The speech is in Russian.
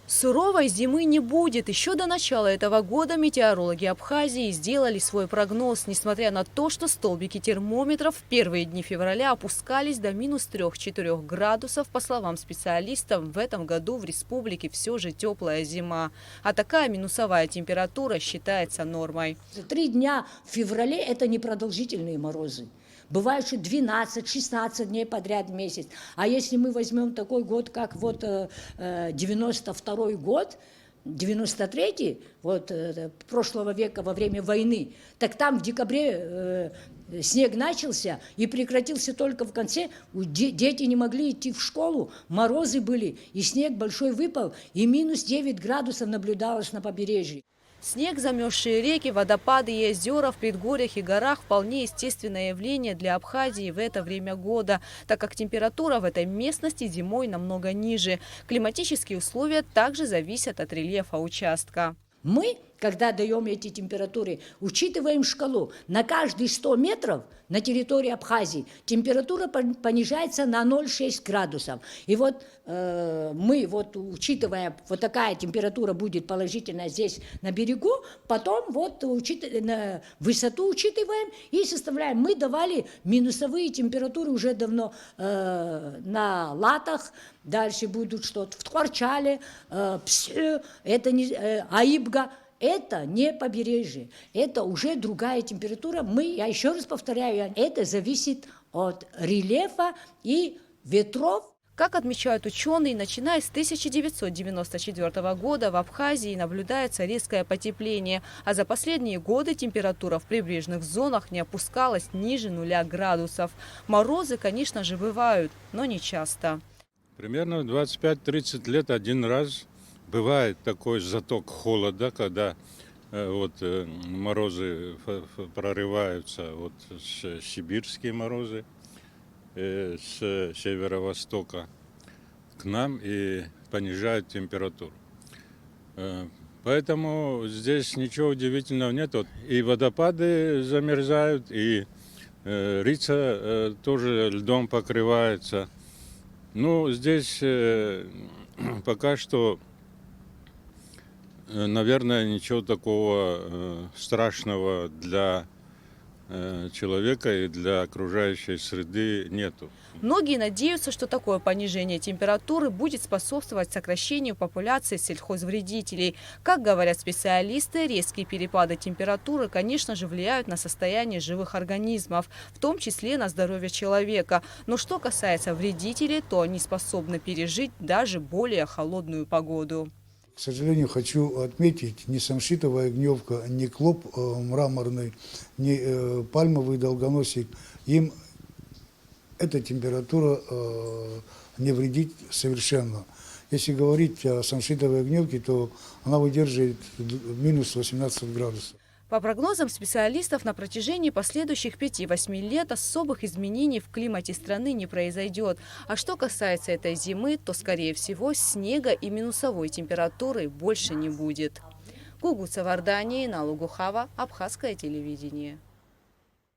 Суровой зимы не будет. Еще до начала этого года метеорологи Абхазии сделали свой прогноз. Несмотря на то, что столбики термометров в первые дни февраля опускались до минус 3–4 градусов, по словам специалистов, в этом году в республике все же теплая зима. А такая минусовая температура считается нормой. 3 дня в феврале – это непродолжительные морозы. Бывает, что 12–16 дней подряд в месяц. А если мы возьмем такой год, как вот 92-й год, 93-й, вот прошлого века во время войны, так там в декабре снег начался и прекратился только в конце. Дети не могли идти в школу, морозы были, и снег большой выпал, и минус 9 градусов наблюдалось на побережье. Снег, замерзшие реки, водопады и озера в предгорьях и горах – вполне естественное явление для Абхазии в это время года, так как температура в этой местности зимой намного ниже. Климатические условия также зависят от рельефа участка. Мы, когда даем эти температуры, учитываем шкалу. На каждые 100 метров на территории Абхазии температура понижается на 0,6 градусов. И вот мы, учитывая, вот такая температура будет положительная здесь на берегу, потом высоту учитываем и составляем. Мы давали минусовые температуры уже давно на Латах, дальше будут что-то в Тхварчале, Аибга. Это не побережье, это уже другая температура. Я еще раз повторяю, это зависит от рельефа и ветров. Как отмечают ученые, начиная с 1994 года в Абхазии наблюдается резкое потепление, а за последние годы температура в прибрежных зонах не опускалась ниже 0 градусов. Морозы, конечно же, бывают, но не часто. Примерно 25–30 лет один раз бывает такой заток холода, когда морозы прорываются, сибирские морозы с северо-востока к нам и понижают температуру. Поэтому здесь ничего удивительного нет. И водопады замерзают, и Рица тоже льдом покрывается. Здесь пока что, наверное, ничего такого страшного для человека и для окружающей среды нету. Многие надеются, что такое понижение температуры будет способствовать сокращению популяции сельхозвредителей. Как говорят специалисты, резкие перепады температуры, конечно же, влияют на состояние живых организмов, в том числе на здоровье человека. Но что касается вредителей, то они способны пережить даже более холодную погоду. К сожалению, хочу отметить, ни самшитовая гневка, ни клоп мраморный, ни пальмовый долгоносик, им эта температура не вредит совершенно. Если говорить о самшитовой гневке, то она выдерживает минус 18 градусов. По прогнозам специалистов, на протяжении последующих 5–8 лет особых изменений в климате страны не произойдет. А что касается этой зимы, то, скорее всего, снега и минусовой температуры больше не будет. Гугуца Вардания, Инна Лугухава, Абхазское телевидение.